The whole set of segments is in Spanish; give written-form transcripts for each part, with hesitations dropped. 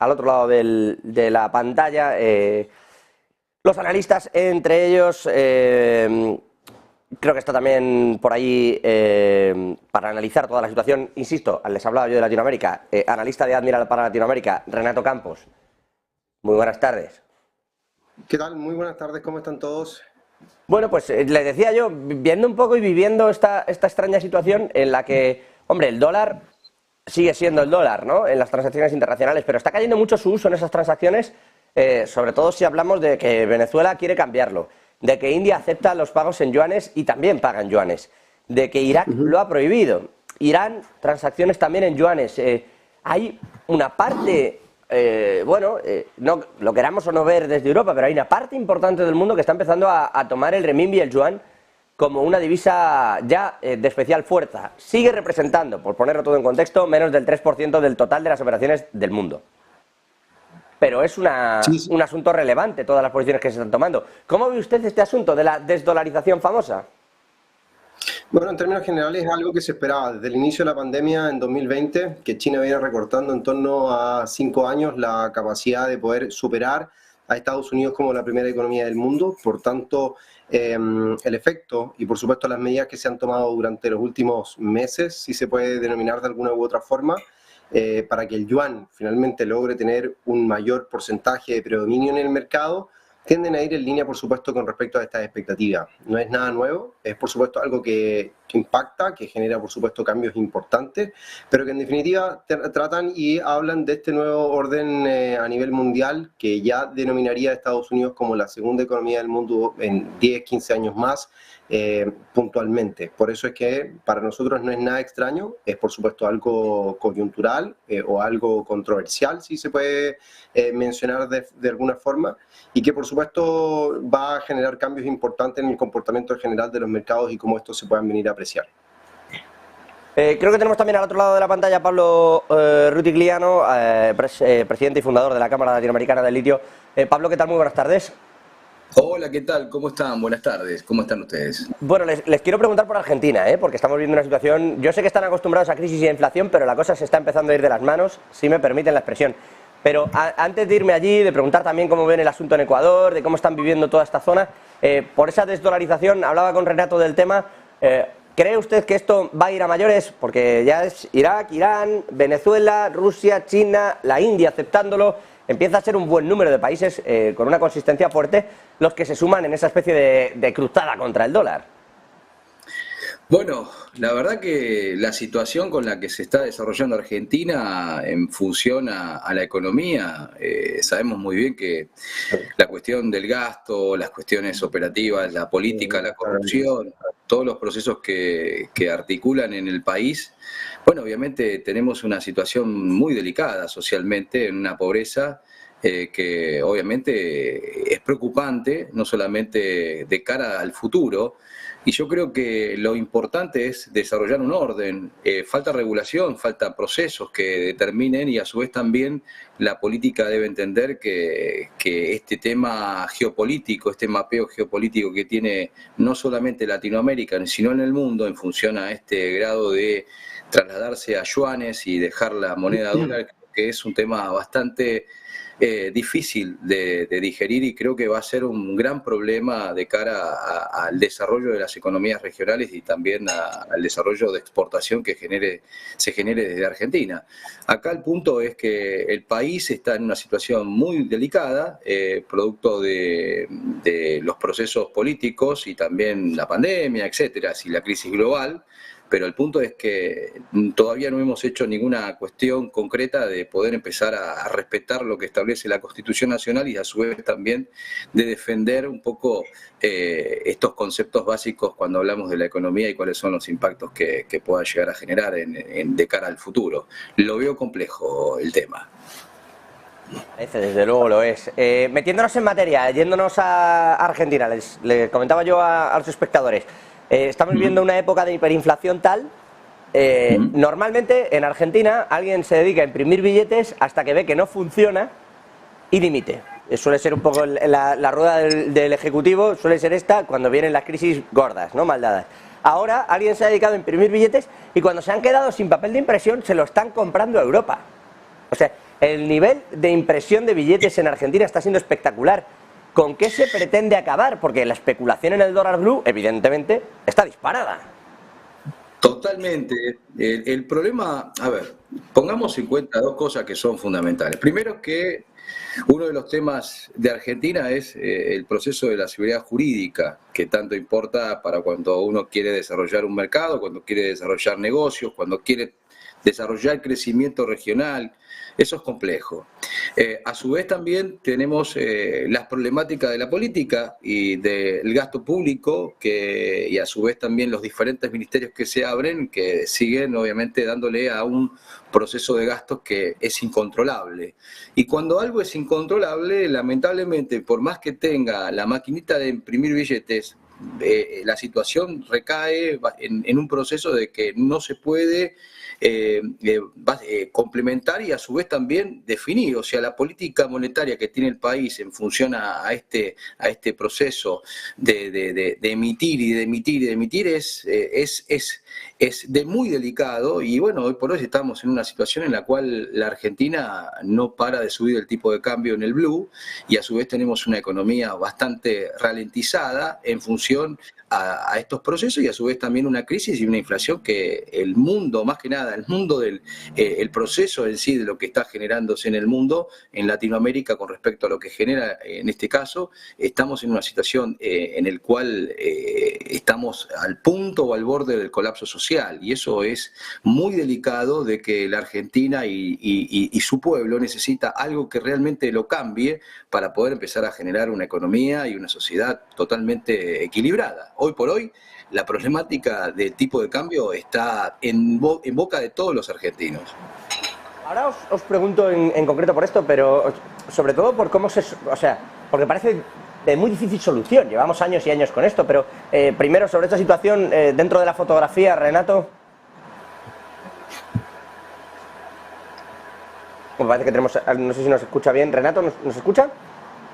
al otro lado de la pantalla los analistas, entre ellos creo que está también por ahí para analizar toda la situación, insisto, les hablaba yo de Latinoamérica, analista de Admiral para Latinoamérica, Renato Campos. Muy buenas tardes. ¿Qué tal? Muy buenas tardes, ¿cómo están todos? Bueno, pues les decía yo, viendo un poco y viviendo esta extraña situación en la que, hombre, el dólar sigue siendo el dólar, ¿no?, en las transacciones internacionales, pero está cayendo mucho su uso en esas transacciones, sobre todo si hablamos de que Venezuela quiere cambiarlo, de que India acepta los pagos en yuanes y también pagan yuanes, de que Irak lo ha prohibido, Irán, transacciones también en yuanes. Hay una parte, no lo queramos o no ver desde Europa, pero hay una parte importante del mundo que está empezando a tomar el renminbi y el yuan como una divisa ya de especial fuerza. Sigue representando, por ponerlo todo en contexto, menos del 3% del total de las operaciones del mundo. Pero es un asunto relevante, todas las posiciones que se están tomando. ¿Cómo ve usted este asunto de la desdolarización famosa? Bueno, en términos generales es algo que se esperaba desde el inicio de la pandemia en 2020, que China viene recortando en torno a 5 años la capacidad de poder superar a Estados Unidos como la primera economía del mundo. Por tanto, el efecto y por supuesto las medidas que se han tomado durante los últimos meses, si se puede denominar de alguna u otra forma, para que el yuan finalmente logre tener un mayor porcentaje de predominio en el mercado, tienden a ir en línea, por supuesto, con respecto a estas expectativas. No es nada nuevo, es por supuesto algo que impacta, que genera, por supuesto, cambios importantes, pero que en definitiva tratan y hablan de este nuevo orden a nivel mundial, que ya denominaría a Estados Unidos como la segunda economía del mundo en 10, 15 años más, puntualmente. Por eso es que para nosotros no es nada extraño, es por supuesto algo coyuntural o algo controversial, si se puede mencionar de alguna forma, y que por supuesto va a generar cambios importantes en el comportamiento general de los mercados y cómo estos se puedan venir a apreciar. Creo que tenemos también al otro lado de la pantalla a Pablo Rutigliano, presidente y fundador de la Cámara Latinoamericana del Litio. Pablo, ¿qué tal? Muy buenas tardes. Hola, ¿qué tal? ¿Cómo están? Buenas tardes. ¿Cómo están ustedes? Bueno, les quiero preguntar por Argentina, porque estamos viendo una situación... Yo sé que están acostumbrados a crisis y a inflación, pero la cosa se está empezando a ir de las manos, si me permiten la expresión. Pero antes de irme allí, de preguntar también cómo ven el asunto en Ecuador, de cómo están viviendo toda esta zona, por esa desdolarización, hablaba con Renato del tema, ¿cree usted que esto va a ir a mayores? Porque ya es Irak, Irán, Venezuela, Rusia, China, la India aceptándolo, empieza a ser un buen número de países con una consistencia fuerte los que se suman en esa especie de cruzada contra el dólar. Bueno, la verdad que la situación con la que se está desarrollando Argentina en función a la economía, sabemos muy bien que la cuestión del gasto, las cuestiones operativas, la política, la corrupción, todos los procesos que articulan en el país, bueno, obviamente tenemos una situación muy delicada socialmente, en una pobreza que obviamente es preocupante, no solamente de cara al futuro. Y yo creo que lo importante es desarrollar un orden, falta regulación, falta procesos que determinen, y a su vez también la política debe entender que este tema geopolítico, este mapeo geopolítico que tiene no solamente Latinoamérica, sino en el mundo, en función a este grado de trasladarse a yuanes y dejar la moneda dólar, que es un tema bastante difícil de digerir, y creo que va a ser un gran problema de cara al desarrollo de las economías regionales y también al desarrollo de exportación que se genere desde Argentina. Acá el punto es que el país está en una situación muy delicada, producto de los procesos políticos y también la pandemia, etcétera, y la crisis global. Pero el punto es que todavía no hemos hecho ninguna cuestión concreta de poder empezar a respetar lo que establece la Constitución Nacional, y a su vez también de defender un poco estos conceptos básicos cuando hablamos de la economía y cuáles son los impactos que pueda llegar a generar de cara al futuro. Lo veo complejo el tema. Desde luego lo es. Metiéndonos en materia, yéndonos a Argentina, les comentaba yo a los espectadores, estamos viviendo una época de hiperinflación tal, normalmente en Argentina alguien se dedica a imprimir billetes hasta que ve que no funciona y dimite. Suele ser un poco la rueda del Ejecutivo, suele ser esta cuando vienen las crisis gordas, ¿no?, mal dadas. Ahora alguien se ha dedicado a imprimir billetes y cuando se han quedado sin papel de impresión se lo están comprando a Europa. O sea, El nivel de impresión de billetes en Argentina está siendo espectacular. ¿Con qué se pretende acabar? Porque la especulación en el dólar blue, evidentemente, está disparada. Totalmente. El problema, a ver, pongamos en cuenta dos cosas que son fundamentales. Primero que uno de los temas de Argentina es el proceso de la seguridad jurídica, que tanto importa para cuando uno quiere desarrollar un mercado, cuando quiere desarrollar negocios, cuando quiere desarrollar crecimiento regional. Eso es complejo. A su vez también tenemos las problemáticas de la política y del gasto público, y a su vez también los diferentes ministerios que se abren, que siguen obviamente dándole a un proceso de gastos que es incontrolable. Y cuando algo es incontrolable, lamentablemente, por más que tenga la maquinita de imprimir billetes, la situación recae en un proceso de que no se puede complementar y a su vez también definir, o sea, la política monetaria que tiene el país en función a este proceso de emitir y de emitir y de emitir es muy delicado. Y bueno, hoy por hoy estamos en una situación en la cual la Argentina no para de subir el tipo de cambio en el blue y a su vez tenemos una economía bastante ralentizada en función a estos procesos y a su vez también una crisis y una inflación que el mundo, más que nada, el mundo el proceso en sí de lo que está generándose en el mundo, en Latinoamérica con respecto a lo que genera en este caso, estamos en una situación en el cual estamos al punto o al borde del colapso social y eso es muy delicado de que la Argentina y su pueblo necesita algo que realmente lo cambie para poder empezar a generar una economía y una sociedad totalmente equilibrada. Hoy por hoy, la problemática del tipo de cambio está en boca de todos los argentinos. Ahora os pregunto en concreto por esto, pero sobre todo por cómo o sea, porque parece de muy difícil solución. Llevamos años y años con esto, pero primero sobre esta situación dentro de la fotografía, Renato. Me parece que tenemos, no sé si nos escucha bien. Renato, ¿nos escucha?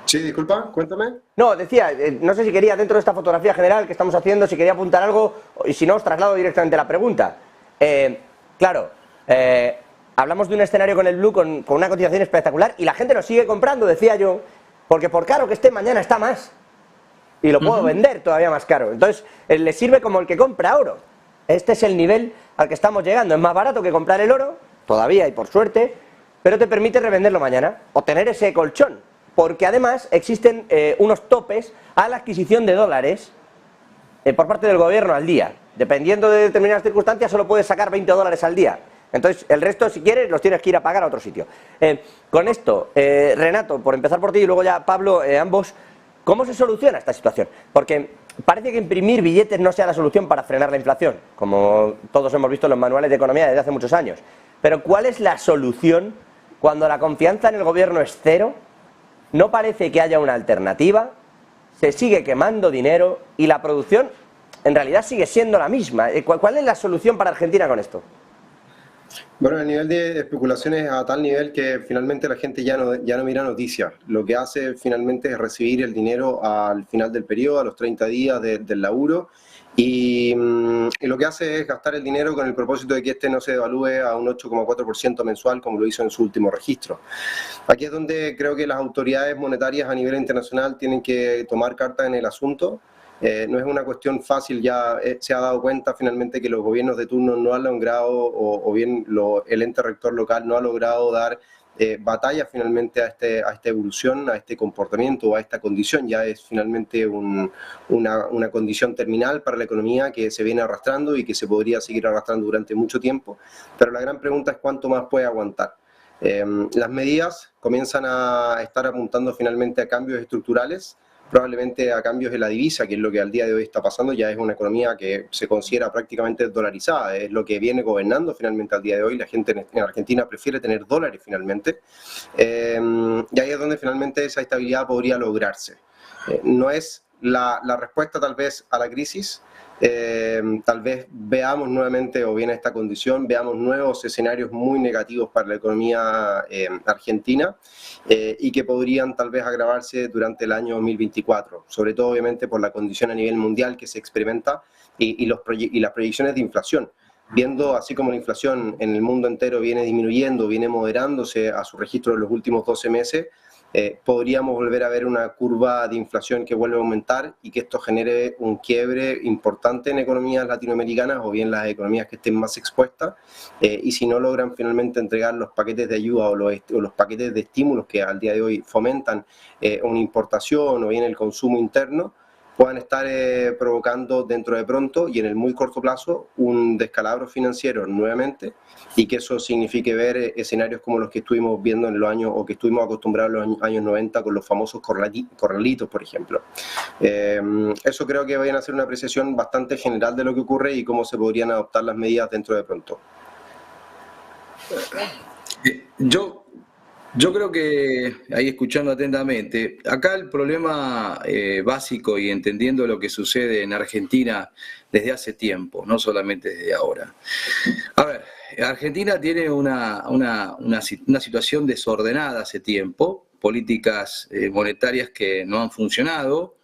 Sí, disculpa, cuéntame. No, decía, no sé si quería dentro de esta fotografía general que estamos haciendo, si quería apuntar algo, y si no, os traslado directamente la pregunta. Claro, hablamos de un escenario con el blue con una cotización espectacular y la gente lo sigue comprando, decía yo, porque por caro que esté mañana está más y lo puedo vender todavía más caro. Entonces, le sirve como el que compra oro. Este es el nivel al que estamos llegando. Es más barato que comprar el oro, todavía y por suerte, pero te permite revenderlo mañana o tener ese colchón. Porque además existen unos topes a la adquisición de dólares por parte del gobierno al día. Dependiendo de determinadas circunstancias, solo puedes sacar 20 dólares al día. Entonces, el resto, si quieres, los tienes que ir a pagar a otro sitio. Con esto, Renato, por empezar por ti y luego ya Pablo, ambos, ¿cómo se soluciona esta situación? Porque parece que imprimir billetes no sea la solución para frenar la inflación, como todos hemos visto en los manuales de economía desde hace muchos años. Pero ¿cuál es la solución cuando la confianza en el gobierno es cero? No parece que haya una alternativa, se sigue quemando dinero y la producción en realidad sigue siendo la misma. ¿Cuál es la solución para Argentina con esto? Bueno, el nivel de especulación es a tal nivel que finalmente la gente ya no mira noticias. Lo que hace finalmente es recibir el dinero al final del periodo, a los 30 días del laburo, y lo que hace es gastar el dinero con el propósito de que este no se devalúe a un 8,4% mensual como lo hizo en su último registro. Aquí es donde creo que las autoridades monetarias a nivel internacional tienen que tomar cartas en el asunto. No es una cuestión fácil, ya se ha dado cuenta finalmente que los gobiernos de turno no han logrado, o bien el ente rector local no ha logrado dar batalla finalmente a esta evolución, a este comportamiento, a esta condición. Ya es finalmente una condición terminal para la economía que se viene arrastrando y que se podría seguir arrastrando durante mucho tiempo, pero la gran pregunta es cuánto más puede aguantar. Las medidas comienzan a estar apuntando finalmente a cambios estructurales, probablemente a cambios de la divisa, que es lo que al día de hoy está pasando. Ya es una economía que se considera prácticamente dolarizada, es lo que viene gobernando finalmente al día de hoy. La gente en Argentina prefiere tener dólares finalmente, y ahí es donde finalmente esa estabilidad podría lograrse. No es la respuesta tal vez a la crisis. Tal vez veamos nuevamente, o bien esta condición, veamos nuevos escenarios muy negativos para la economía argentina, y que podrían tal vez agravarse durante el año 2024, sobre todo obviamente por la condición a nivel mundial que se experimenta y las proyecciones de inflación. viendo así como la inflación en el mundo entero viene disminuyendo, viene moderándose a su registro de los últimos 12 meses, podríamos volver a ver una curva de inflación que vuelve a aumentar y que esto genere un quiebre importante en economías latinoamericanas o bien las economías que estén más expuestas, y si no logran finalmente entregar los paquetes de ayuda o los paquetes de estímulos que al día de hoy fomentan una importación o bien el consumo interno, puedan estar provocando dentro de pronto y en el muy corto plazo un descalabro financiero nuevamente, y que eso signifique ver escenarios como los que estuvimos viendo en los años, o que estuvimos acostumbrados en los años 90 con los famosos corralitos, por ejemplo. Eso creo que vayan a ser una apreciación bastante general de lo que ocurre y cómo se podrían adoptar las medidas dentro de pronto. Yo creo que, ahí escuchando atentamente, acá el problema básico y entendiendo lo que sucede en Argentina desde hace tiempo, no solamente desde ahora. A ver, Argentina tiene una situación desordenada hace tiempo, políticas monetarias que no han funcionado,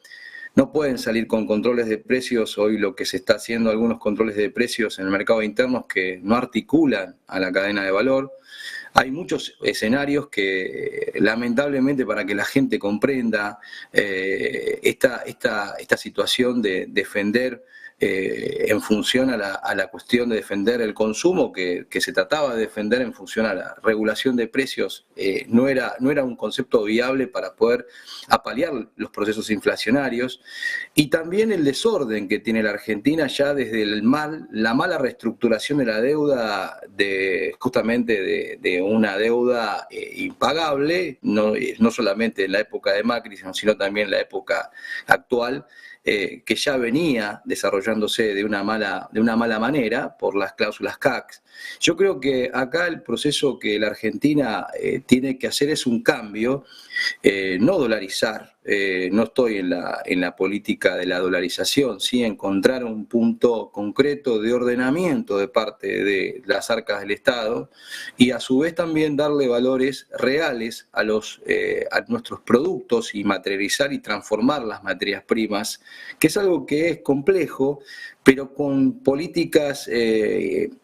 no pueden salir con controles de precios. Hoy lo que se está haciendo, algunos controles de precios en el mercado interno que no articulan a la cadena de valor. Hay muchos escenarios que, lamentablemente, para que la gente comprenda esta situación de defender en función a la cuestión de defender el consumo, que se trataba de defender en función a la regulación de precios, no era un concepto viable para poder apalear los procesos inflacionarios, y también el desorden que tiene la Argentina ya desde la mala reestructuración de la deuda, justamente de una deuda impagable, no solamente en la época de Macri, sino también en la época actual, que ya venía desarrollándose de una mala manera por las cláusulas CAC. Yo creo que acá el proceso que la Argentina tiene que hacer es un cambio, no dolarizar. No estoy en la política de la dolarización, sí encontrar un punto concreto de ordenamiento de parte de las arcas del Estado, y a su vez también darle valores reales a nuestros productos y materializar y transformar las materias primas, que es algo que es complejo, pero con políticas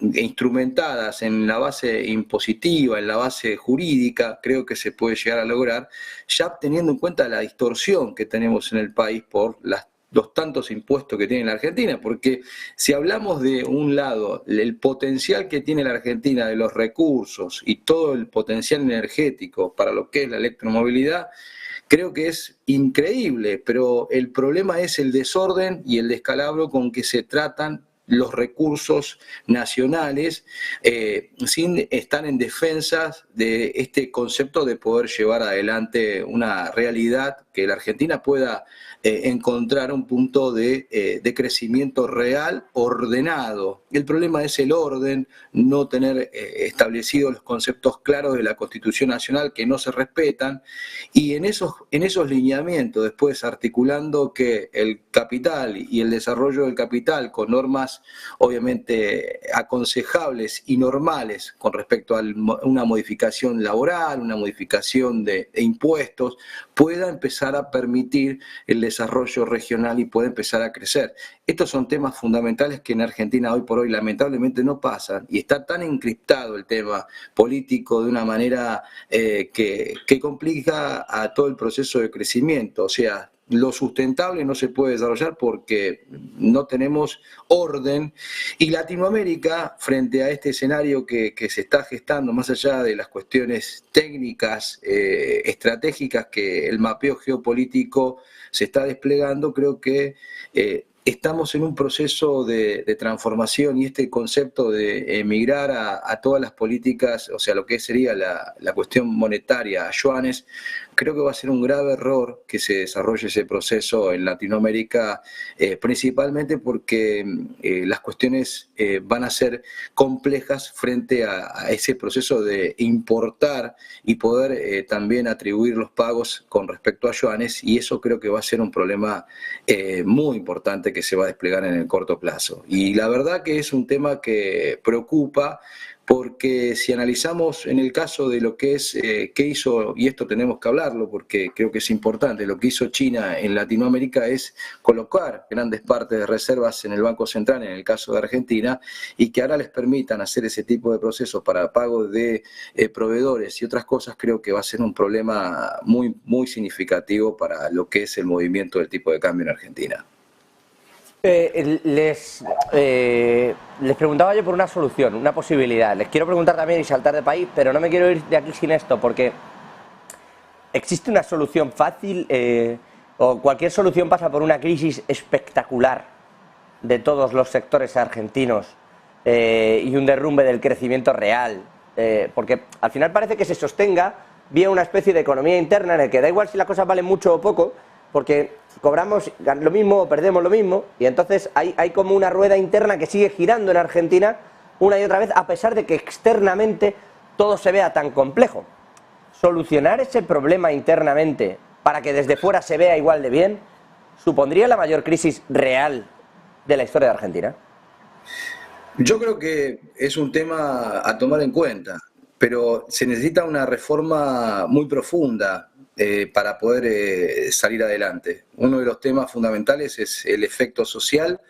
instrumentadas en la base impositiva, en la base jurídica, creo que se puede llegar a lograr, ya teniendo en cuenta la distorsión que tenemos en el país por los tantos impuestos que tiene la Argentina, porque si hablamos de un lado, el potencial que tiene la Argentina de los recursos y todo el potencial energético para lo que es la electromovilidad, creo que es increíble, pero el problema es el desorden y el descalabro con que se tratan los recursos nacionales, sin estar en defensa de este concepto de poder llevar adelante una realidad que la Argentina pueda encontrar un punto de crecimiento real, ordenado. El problema es el orden, no tener establecidos los conceptos claros de la Constitución Nacional que no se respetan, y en esos lineamientos, después articulando que el capital y el desarrollo del capital con normas obviamente aconsejables y normales con respecto a una modificación laboral, una modificación de impuestos, pueda empezar a permitir el desarrollo regional y pueda empezar a crecer. Estos son temas fundamentales que en Argentina hoy por hoy lamentablemente no pasan, y está tan encriptado el tema político de una manera que complica a todo el proceso de crecimiento. O sea, lo sustentable no se puede desarrollar porque no tenemos orden, y Latinoamérica, frente a este escenario que se está gestando, más allá de las cuestiones técnicas, estratégicas que el mapeo geopolítico se está desplegando, creo que estamos en un proceso de transformación, y este concepto de emigrar a todas las políticas, o sea, lo que sería la cuestión monetaria a yuanes, creo que va a ser un grave error que se desarrolle ese proceso en Latinoamérica, principalmente porque las cuestiones van a ser complejas frente a ese proceso de importar y poder también atribuir los pagos con respecto a yuanes, y eso creo que va a ser un problema muy importante que que se va a desplegar en el corto plazo. Y la verdad que es un tema que preocupa, porque si analizamos en el caso de lo que es, qué hizo, y esto tenemos que hablarlo porque creo que es importante, lo que hizo China en Latinoamérica es colocar grandes partes de reservas en el Banco Central, en el caso de Argentina, y que ahora les permitan hacer ese tipo de procesos para pago de proveedores y otras cosas, creo que va a ser un problema muy, muy significativo para lo que es el movimiento del tipo de cambio en Argentina. Les preguntaba yo por una solución, una posibilidad. Les quiero preguntar también y saltar de país, pero no me quiero ir de aquí sin esto, porque ¿existe una solución fácil o cualquier solución pasa por una crisis espectacular de todos los sectores argentinos y un derrumbe del crecimiento real? Porque al final parece que se sostenga vía una especie de economía interna en el que da igual si las cosas valen mucho o poco, porque cobramos lo mismo o perdemos lo mismo, y entonces hay como una rueda interna que sigue girando en Argentina una y otra vez, a pesar de que externamente todo se vea tan complejo. Solucionar ese problema internamente para que desde fuera se vea igual de bien, ¿supondría la mayor crisis real de la historia de Argentina? Yo creo que es un tema a tomar en cuenta, pero se necesita una reforma muy profunda para poder salir adelante. Uno de los temas fundamentales es el efecto social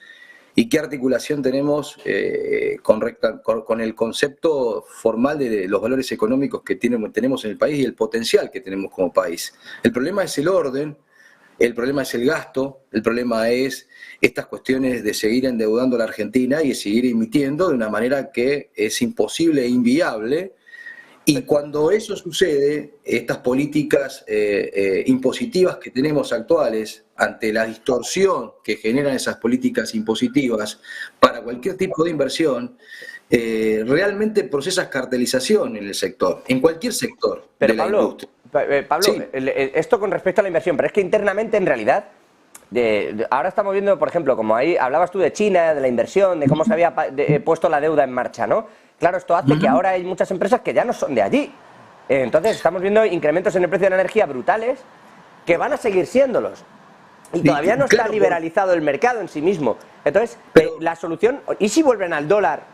y qué articulación tenemos con el concepto formal de los valores económicos que tenemos en el país y el potencial que tenemos como país. El problema es el orden, el problema es el gasto, el problema es estas cuestiones de seguir endeudando a la Argentina y de seguir emitiendo de una manera que es imposible e inviable. Y cuando eso sucede, estas políticas impositivas que tenemos actuales, ante la distorsión que generan esas políticas impositivas para cualquier tipo de inversión, realmente procesas cartelización en el sector, en cualquier sector pero de la industria. Pablo, Sí. Esto con respecto a la inversión, pero es que internamente en realidad, ahora estamos viendo, por ejemplo, como ahí hablabas tú de China, de la inversión, de cómo se había puesto la deuda en marcha, ¿no? Claro, esto hace que ahora hay muchas empresas que ya no son de allí. Entonces estamos viendo incrementos en el precio de la energía brutales que van a seguir siéndolos. Y todavía no está liberalizado el mercado en sí mismo. Entonces, la solución, ¿y si vuelven al dólar?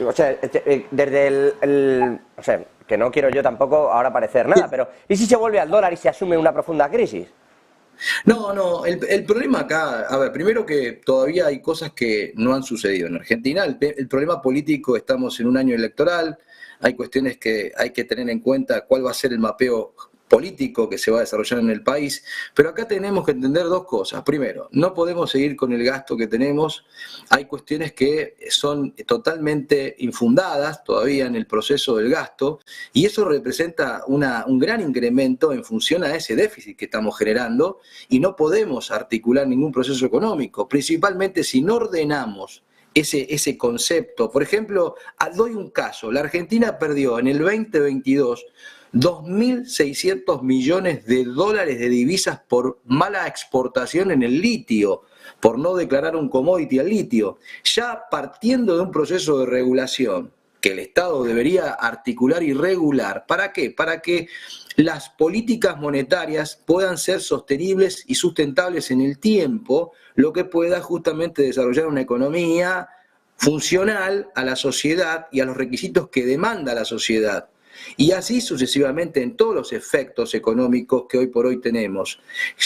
O sea, desde o sea, que no quiero yo tampoco ahora parecer nada, pero ¿y si se vuelve al dólar y se asume una profunda crisis? No, el problema acá, a ver, primero que todavía hay cosas que no han sucedido en Argentina. El problema político, estamos en un año electoral, hay cuestiones que hay que tener en cuenta cuál va a ser el mapeo político que se va a desarrollar en el país, pero acá tenemos que entender dos cosas. Primero, no podemos seguir con el gasto que tenemos, hay cuestiones que son totalmente infundadas todavía en el proceso del gasto, y eso representa un gran incremento en función a ese déficit que estamos generando, y no podemos articular ningún proceso económico, principalmente si no ordenamos ese concepto. Por ejemplo, doy un caso, la Argentina perdió en el 2022 2.600 millones de dólares de divisas por mala exportación en el litio, por no declarar un commodity al litio. Ya partiendo de un proceso de regulación que el Estado debería articular y regular. ¿Para qué? Para que las políticas monetarias puedan ser sostenibles y sustentables en el tiempo, lo que pueda justamente desarrollar una economía funcional a la sociedad y a los requisitos que demanda la sociedad. Y así sucesivamente en todos los efectos económicos que hoy por hoy tenemos,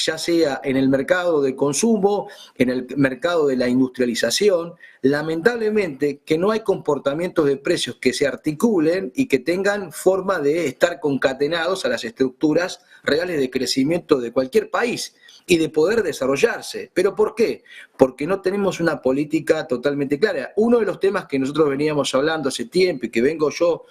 ya sea en el mercado de consumo, en el mercado de la industrialización. Lamentablemente que no hay comportamientos de precios que se articulen y que tengan forma de estar concatenados a las estructuras reales de crecimiento de cualquier país y de poder desarrollarse. ¿Pero por qué? Porque no tenemos una política totalmente clara. Uno de los temas que nosotros veníamos hablando hace tiempo y que vengo yo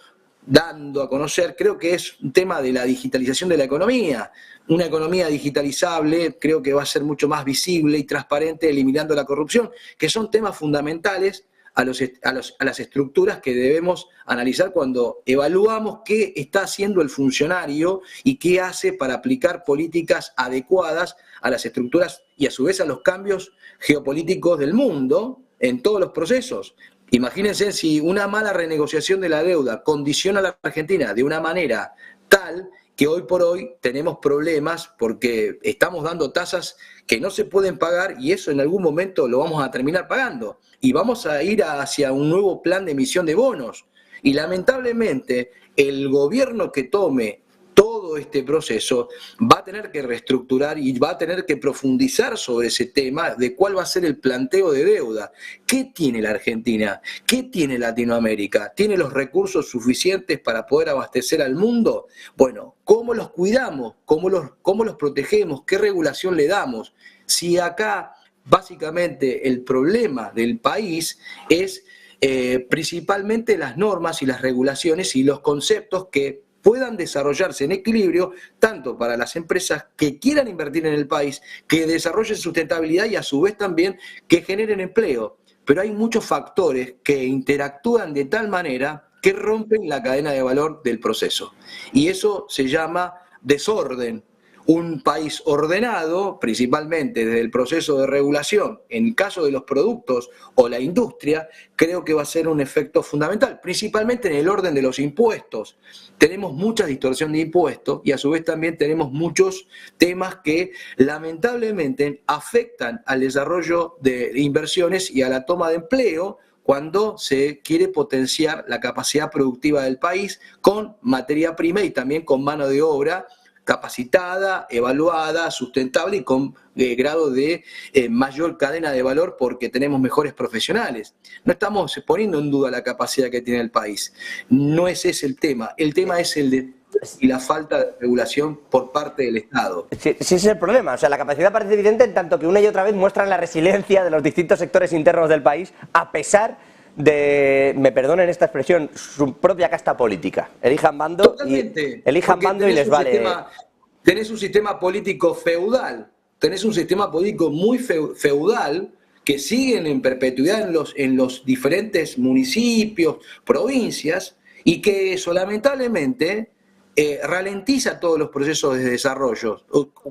dando a conocer, creo que es un tema de la digitalización de la economía. Una economía digitalizable creo que va a ser mucho más visible y transparente, eliminando la corrupción, que son temas fundamentales a las estructuras que debemos analizar cuando evaluamos qué está haciendo el funcionario y qué hace para aplicar políticas adecuadas a las estructuras y a su vez a los cambios geopolíticos del mundo en todos los procesos. Imagínense si una mala renegociación de la deuda condiciona a la Argentina de una manera tal que hoy por hoy tenemos problemas porque estamos dando tasas que no se pueden pagar y eso en algún momento lo vamos a terminar pagando. Y vamos a ir hacia un nuevo plan de emisión de bonos. Y lamentablemente el gobierno que tome todo este proceso va a tener que reestructurar y va a tener que profundizar sobre ese tema de cuál va a ser el planteo de deuda. ¿Qué tiene la Argentina? ¿Qué tiene Latinoamérica? ¿Tiene los recursos suficientes para poder abastecer al mundo? Bueno, ¿cómo los cuidamos? ¿Cómo los protegemos? ¿Qué regulación le damos? Si acá básicamente el problema del país es principalmente las normas y las regulaciones y los conceptos que puedan desarrollarse en equilibrio tanto para las empresas que quieran invertir en el país, que desarrollen sustentabilidad y a su vez también que generen empleo. Pero hay muchos factores que interactúan de tal manera que rompen la cadena de valor del proceso. Y eso se llama desorden. Un país ordenado, principalmente desde el proceso de regulación, en el caso de los productos o la industria, creo que va a ser un efecto fundamental, principalmente en el orden de los impuestos. Tenemos mucha distorsión de impuestos y a su vez también tenemos muchos temas que lamentablemente afectan al desarrollo de inversiones y a la toma de empleo cuando se quiere potenciar la capacidad productiva del país con materia prima y también con mano de obra capacitada, evaluada, sustentable y con grado de mayor cadena de valor porque tenemos mejores profesionales. No estamos poniendo en duda la capacidad que tiene el país. No es ese el tema es el de y la falta de regulación por parte del Estado. Sí, ese es el problema. O sea, la capacidad parece evidente en tanto que una y otra vez muestran la resiliencia de los distintos sectores internos del país a pesar de, me perdonen esta expresión, su propia casta política. Elijan bando. Totalmente, y les vale. Tenés un sistema político feudal, tenés un sistema político muy feudal que siguen en perpetuidad en los diferentes municipios, provincias, y que eso lamentablemente ralentiza todos los procesos de desarrollo.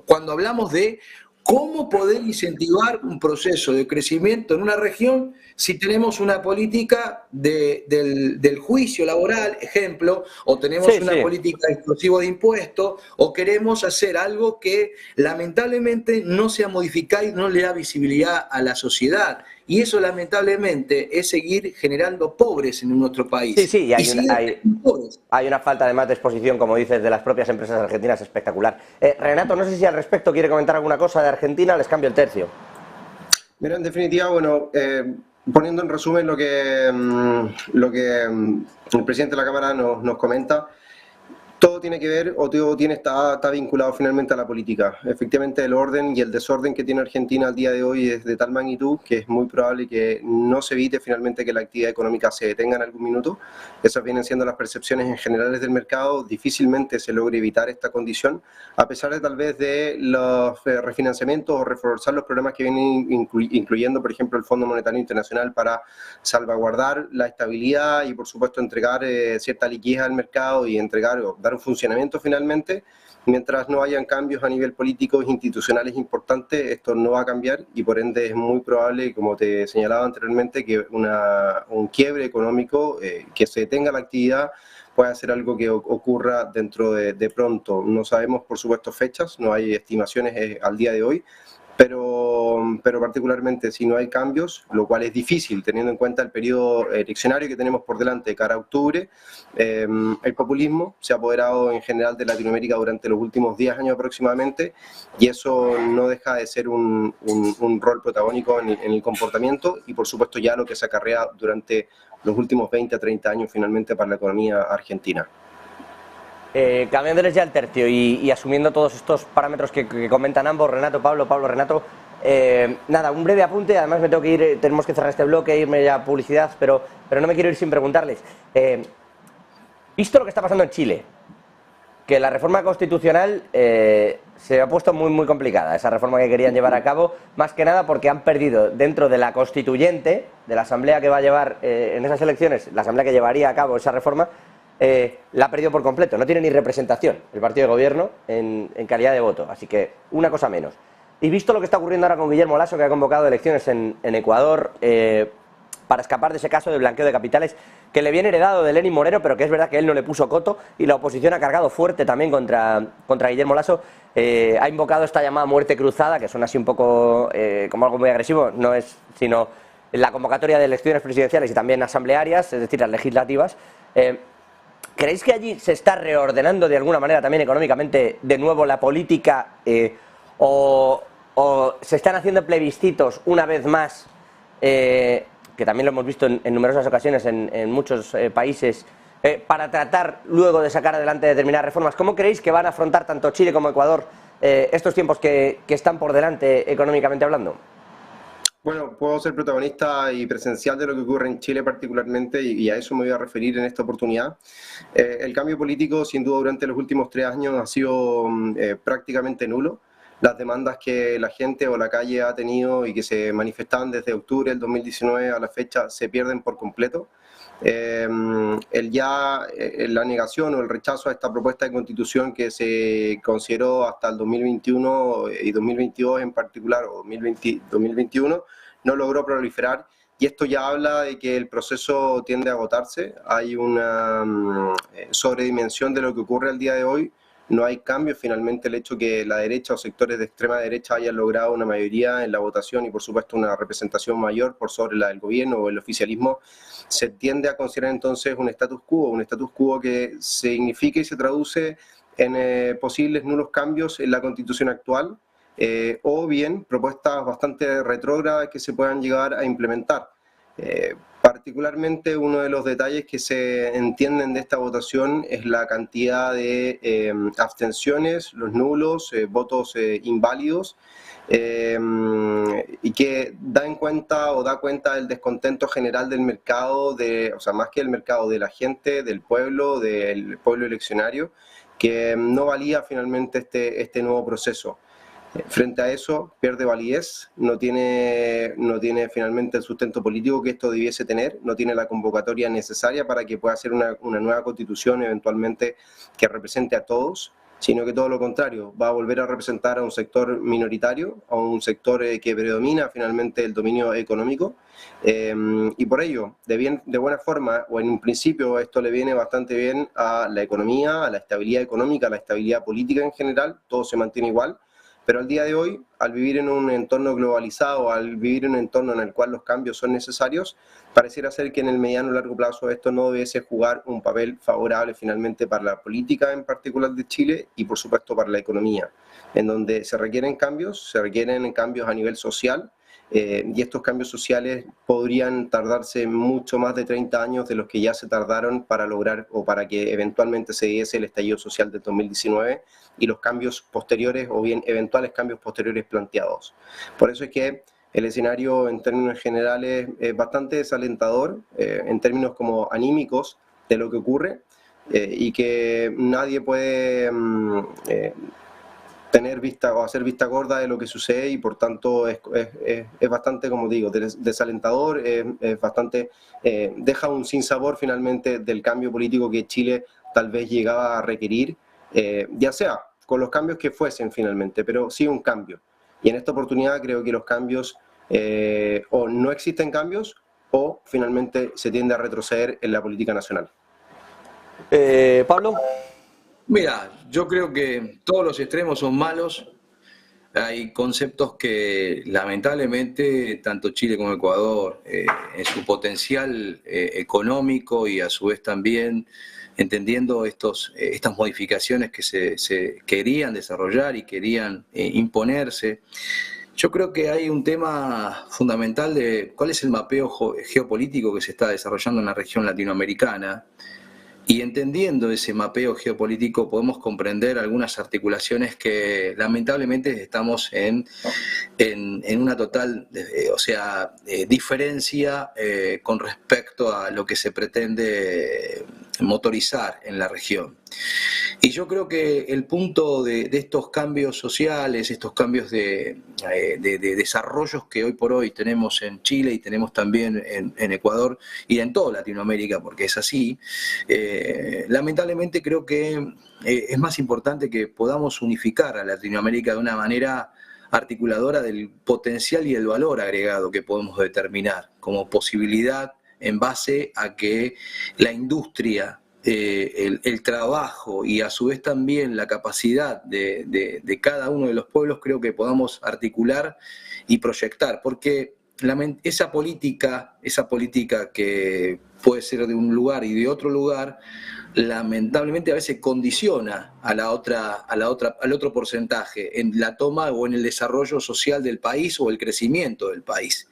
Cuando hablamos de cómo poder incentivar un proceso de crecimiento en una región si tenemos una política del juicio laboral, ejemplo, o tenemos una política explosiva de impuestos, o queremos hacer algo que lamentablemente no sea modificado y no le da visibilidad a la sociedad. Y eso lamentablemente es seguir generando pobres en nuestro país. Sí, y hay una falta además de exposición, como dices, de las propias empresas argentinas espectacular. Renato, no sé si al respecto quiere comentar alguna cosa de Argentina, les cambio el tercio. Mira, en definitiva, bueno, poniendo en resumen lo que el presidente de la Cámara nos comenta, todo tiene que ver, o todo está vinculado finalmente a la política. Efectivamente, el orden y el desorden que tiene Argentina al día de hoy es de tal magnitud que es muy probable que no se evite finalmente que la actividad económica se detenga en algún minuto. Esas vienen siendo las percepciones en generales del mercado. Difícilmente se logre evitar esta condición, a pesar de tal vez de los refinanciamientos o reforzar los programas que vienen incluyendo, por ejemplo, el Fondo Monetario Internacional para salvaguardar la estabilidad y, por supuesto, entregar cierta liquidez al mercado y entregar dar un funcionamiento finalmente. Mientras no hayan cambios a nivel político e institucionales importantes, esto no va a cambiar y por ende es muy probable, como te señalaba anteriormente, que un quiebre económico, que se detenga la actividad, pueda ser algo que ocurra dentro de pronto. No sabemos, por supuesto, fechas, no hay estimaciones al día de hoy, pero particularmente si no hay cambios, lo cual es difícil teniendo en cuenta el periodo eleccionario que tenemos por delante de cara a octubre. El populismo se ha apoderado en general de Latinoamérica durante los últimos 10 años aproximadamente y eso no deja de ser un rol protagónico en el comportamiento y por supuesto ya lo que se acarrea durante los últimos 20 a 30 años finalmente para la economía argentina. Cambiándoles ya el tercio y asumiendo todos estos parámetros que comentan ambos, Renato, Pablo, Renato, nada, un breve apunte, además me tengo que ir, tenemos que cerrar este bloque, irme ya a publicidad, pero no me quiero ir sin preguntarles. Visto lo que está pasando en Chile, que la reforma constitucional se ha puesto muy complicada, esa reforma que querían llevar a cabo, más que nada porque han perdido dentro de la constituyente, de la asamblea que va a llevar en esas elecciones, la asamblea que llevaría a cabo esa reforma, la ha perdido por completo, no tiene ni representación el partido de gobierno en calidad de voto, así que una cosa menos. Y visto lo que está ocurriendo ahora con Guillermo Lasso, que ha convocado elecciones en Ecuador, para escapar de ese caso de blanqueo de capitales que le viene heredado de Lenín Moreno, pero que es verdad que él no le puso coto, y la oposición ha cargado fuerte también contra Guillermo Lasso. Ha invocado esta llamada muerte cruzada, que suena así un poco como algo muy agresivo, no es sino la convocatoria de elecciones presidenciales y también asamblearias, es decir, las legislativas. ¿Creéis que allí se está reordenando de alguna manera también económicamente de nuevo la política o se están haciendo plebiscitos una vez más, que también lo hemos visto en numerosas ocasiones en muchos países, para tratar luego de sacar adelante determinadas reformas? ¿Cómo creéis que van a afrontar tanto Chile como Ecuador estos tiempos que están por delante económicamente hablando? Bueno, puedo ser protagonista y presencial de lo que ocurre en Chile particularmente, y a eso me voy a referir en esta oportunidad. El cambio político, sin duda, durante los últimos 3 años ha sido prácticamente nulo. Las demandas que la gente o la calle ha tenido y que se manifestaban desde octubre del 2019 a la fecha se pierden por completo. La negación o el rechazo a esta propuesta de constitución que se consideró hasta el 2021 y 2022 en particular, o 2021, no logró proliferar, y esto ya habla de que el proceso tiende a agotarse. Hay una sobredimensión de lo que ocurre al día de hoy. No hay cambio. Finalmente, el hecho que la derecha o sectores de extrema derecha hayan logrado una mayoría en la votación y, por supuesto, una representación mayor por sobre la del gobierno o el oficialismo, se tiende a considerar entonces un status quo que significa y se traduce en posibles nulos cambios en la constitución actual, o bien propuestas bastante retrógradas que se puedan llegar a implementar. Particularmente, uno de los detalles que se entienden de esta votación es la cantidad de abstenciones, los nulos, votos inválidos, y que da cuenta del descontento general del mercado, o sea, más que del mercado, de la gente, del pueblo eleccionario, que no valía finalmente este nuevo proceso. Frente a eso, pierde validez, no tiene finalmente el sustento político que esto debiese tener, no tiene la convocatoria necesaria para que pueda ser una nueva constitución eventualmente que represente a todos, sino que todo lo contrario, va a volver a representar a un sector minoritario, a un sector que predomina finalmente el dominio económico, y por ello, de buena forma, o en un principio, esto le viene bastante bien a la economía, a la estabilidad económica, a la estabilidad política en general, todo se mantiene igual. Pero al día de hoy, al vivir en un entorno globalizado, al vivir en un entorno en el cual los cambios son necesarios, pareciera ser que en el mediano o largo plazo esto no debiese jugar un papel favorable finalmente para la política en particular de Chile y por supuesto para la economía, en donde se requieren cambios a nivel social, y estos cambios sociales podrían tardarse mucho más de 30 años de los que ya se tardaron para lograr o para que eventualmente se diese el estallido social del 2019 y los cambios posteriores o bien eventuales cambios posteriores planteados. Por eso es que el escenario en términos generales es bastante desalentador, en términos como anímicos de lo que ocurre, y que nadie puede tener vista o hacer vista gorda de lo que sucede, y por tanto es bastante, como digo, desalentador, es bastante, deja un sinsabor finalmente del cambio político que Chile tal vez llegaba a requerir, ya sea con los cambios que fuesen finalmente, pero sí un cambio. Y en esta oportunidad creo que los cambios, o no existen cambios, o finalmente se tiende a retroceder en la política nacional. Pablo. Mira, yo creo que todos los extremos son malos. Hay conceptos que lamentablemente tanto Chile como Ecuador, en su potencial económico y a su vez también entendiendo estas modificaciones que se querían desarrollar y querían imponerse, yo creo que hay un tema fundamental de cuál es el mapeo geopolítico que se está desarrollando en la región latinoamericana. Y entendiendo ese mapeo geopolítico podemos comprender algunas articulaciones que lamentablemente estamos en una total, diferencia con respecto a lo que se pretende motorizar en la región. Y yo creo que el punto de estos cambios sociales, estos cambios de desarrollos que hoy por hoy tenemos en Chile y tenemos también en Ecuador y en toda Latinoamérica, porque es así, lamentablemente creo que es más importante que podamos unificar a Latinoamérica de una manera articuladora del potencial y el valor agregado que podemos determinar como posibilidad en base a que la industria, el trabajo y a su vez también la capacidad de cada uno de los pueblos, creo que podamos articular y proyectar, porque esa política que puede ser de un lugar y de otro lugar, lamentablemente a veces condiciona al otro porcentaje en la toma o en el desarrollo social del país o el crecimiento del país.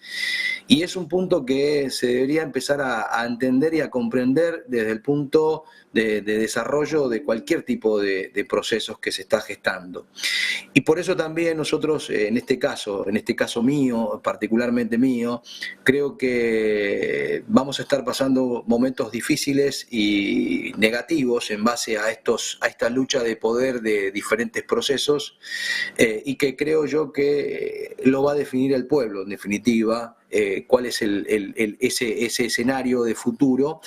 Y es un punto que se debería empezar a entender y a comprender desde el punto de desarrollo de cualquier tipo de procesos que se está gestando. Y por eso también nosotros, en este caso mío, particularmente mío, creo que vamos a estar pasando momentos difíciles y negativos en base a esta lucha de poder de diferentes procesos, y que creo yo que lo va a definir el pueblo, en definitiva, cuál es ese escenario de futuro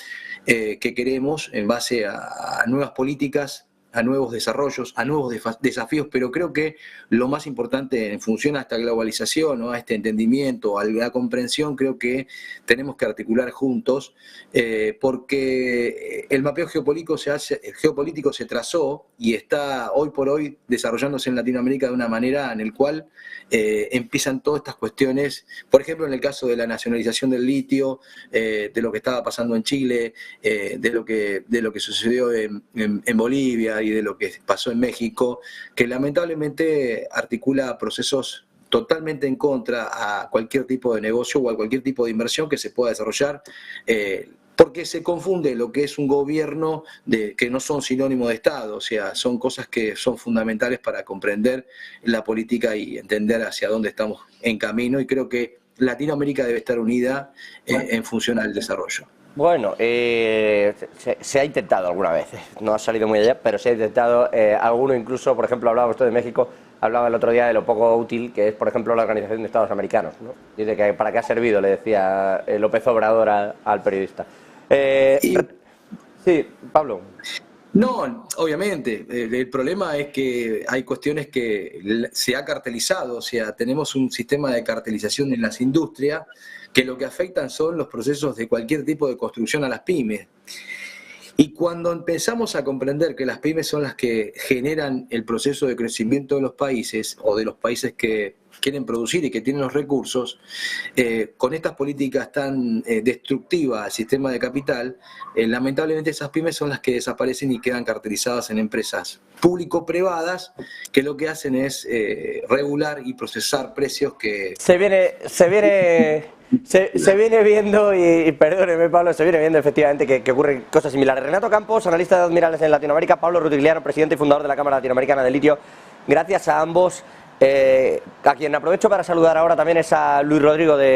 que queremos en base a nuevas políticas, a nuevos desarrollos, a nuevos desafíos, pero creo que lo más importante en función a esta globalización, ¿no?, a este entendimiento, a la comprensión, creo que tenemos que articular juntos, porque el mapeo geopolítico se trazó y está hoy por hoy desarrollándose en Latinoamérica de una manera en la cual empiezan todas estas cuestiones, por ejemplo en el caso de la nacionalización del litio, de lo que estaba pasando en Chile, de lo que sucedió en Bolivia y de lo que pasó en México, que lamentablemente articula procesos totalmente en contra a cualquier tipo de negocio o a cualquier tipo de inversión que se pueda desarrollar, porque se confunde lo que es un gobierno que no son sinónimo de Estado, o sea, son cosas que son fundamentales para comprender la política y entender hacia dónde estamos en camino, y creo que Latinoamérica debe estar unida en función al desarrollo. Bueno, se ha intentado alguna vez, no ha salido muy allá, pero se ha intentado, alguno incluso, por ejemplo, hablaba usted de México, hablaba el otro día de lo poco útil que es, por ejemplo, la Organización de Estados Americanos, ¿no? Dice que para qué ha servido, le decía López Obrador al periodista. Sí, Pablo. No, obviamente, el problema es que hay cuestiones que se ha cartelizado, o sea, tenemos un sistema de cartelización en las industrias que lo que afectan son los procesos de cualquier tipo de construcción a las pymes. Y cuando empezamos a comprender que las pymes son las que generan el proceso de crecimiento de los países o de los países que quieren producir y que tienen los recursos, con estas políticas tan destructivas al sistema de capital, lamentablemente esas pymes son las que desaparecen y quedan cartelizadas en empresas público-privadas que lo que hacen es regular y procesar precios que... Se viene viendo, y perdóneme Pablo, se viene viendo efectivamente que ocurren cosas similares. Renato Campos, analista de admirales en Latinoamérica, Pablo Rutigliano, presidente y fundador de la Cámara Latinoamericana de Litio, gracias a ambos. A quien aprovecho para saludar ahora también es a Luis Rodrigo de